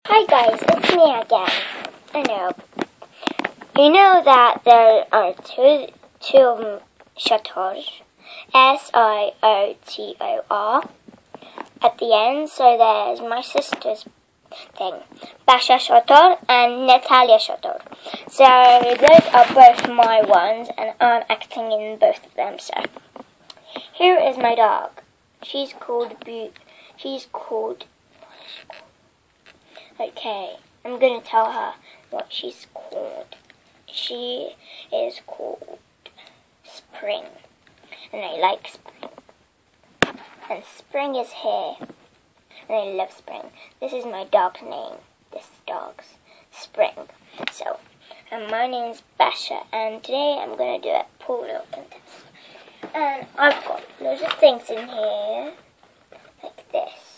Hi guys, it's me again. I know. You know that there are two shutters, S-I-O-T-O-R, at the end. So there's my sister's thing, Basha Shutter and Natalia Shutter. So those are both my ones, and I'm acting in both of them. So here is my dog. She's called. Okay, I'm gonna tell her what she's called. She is called Spring, and I like spring. And spring is here, and I love spring. This is my dog's name. This dog's Spring. So, and my name's Basha, and today I'm gonna do a polo contest. And I've got loads of things in here, like this.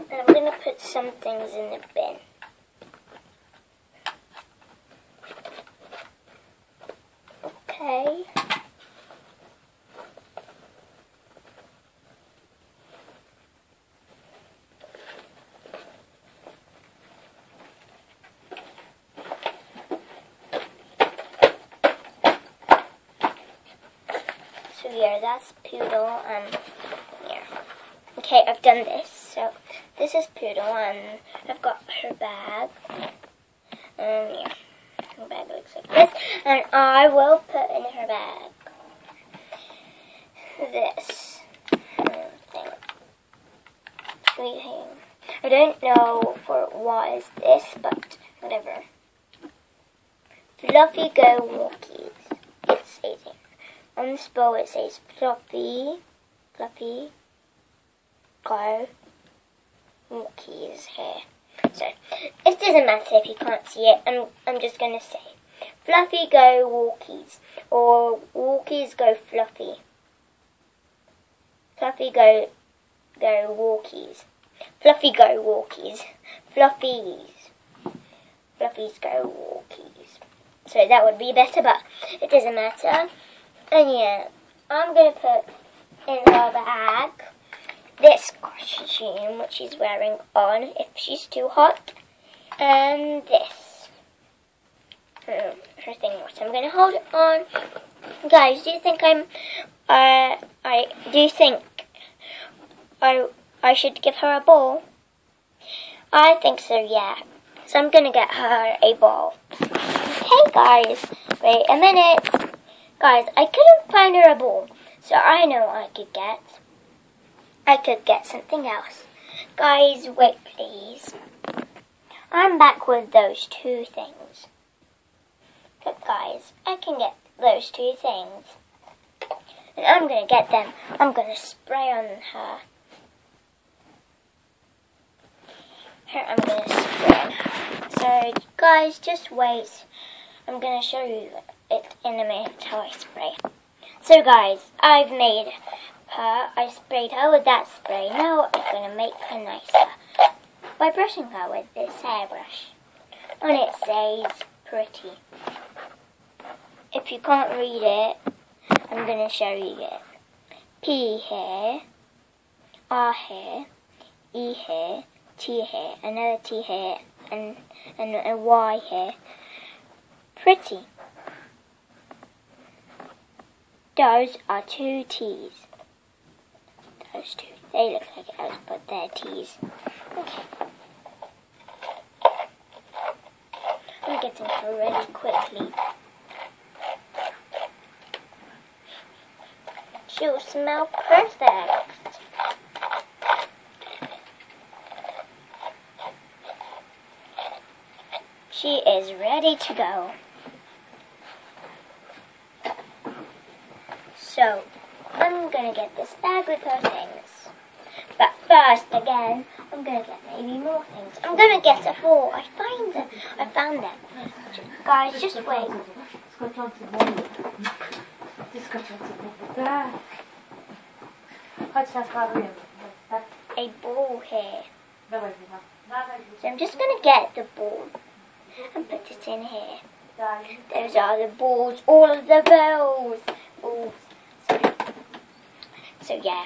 And I'm going to put some things in the bin. Okay. So yeah, that's Poodle and yeah. Okay, I've done this. So this is Poodle, and I've got her bag. Yeah, her bag looks like this. And I will put in her bag this thing. Sweet thing. I don't know for what is this, but whatever. Fluffy Go Walkies. It's 18. On this bowl it says Fluffy Go Walkies here. So it doesn't matter if you can't see it. I'm just gonna say Fluffy Go Walkies, or Walkies Go Fluffy. Fluffy Go Walkies. Fluffy Go Walkies. Fluffies Go Walkies. So that would be better, but it doesn't matter. And yeah, I'm gonna put in her bag this costume which she's wearing on if she's too hot, and this her thing which I'm gonna hold it on. Guys, do you think I should give her a ball? I think so, yeah. So I'm gonna get her a ball. Hey guys, wait a minute. Guys, I couldn't find her a ball, so I know what I could get. I could get something else. Guys, wait please. I'm back with those two things. But guys, I can get those two things. And I'm going to get them. I'm going to spray on her. Here, I'm going to spray on her. So, guys, just wait. I'm going to show you it in a minute how I spray. So, guys, I've made her. I sprayed her with that spray. Now I'm going to make her nicer by brushing her with this hairbrush. And it says pretty. If you can't read it, I'm going to show you it. P here, R here, E here, T here, another T here, and a Y here. Pretty. Those are two T's. Those two. They look like L's, but they're T's. Okay. I'm getting her ready quickly. She'll smell perfect. She is ready to go. So, I'm gonna get this bag with her things. But first, again, I'm gonna get maybe more things. I'm gonna get a ball. I found them. Guys, just wait. A ball here. So I'm just gonna get the ball and put it in here. Those are the balls, all of the balls. So yeah,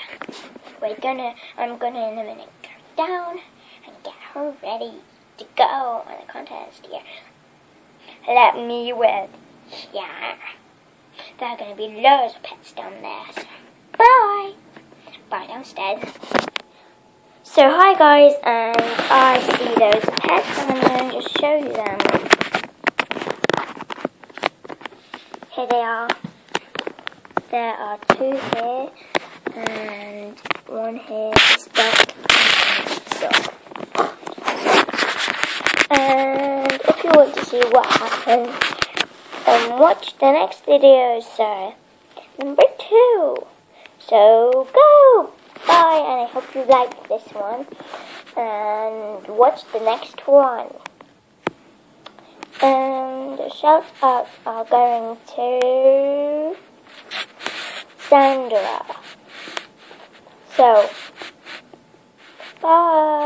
I'm gonna in a minute go down and get her ready to go on the contest here. Let me win. Yeah. There are gonna be loads of pets down there. So bye. Bye downstairs. So hi guys, and I see those pets and I'm going to just show you them. Here they are. There are 2 here and 1 here is duck and dog. And if you want to see what happens, watch the next video, so number 2. So go! Bye, and I hope you liked this one. And watch the next one. And the shout outs are going to Sandra. So, bye.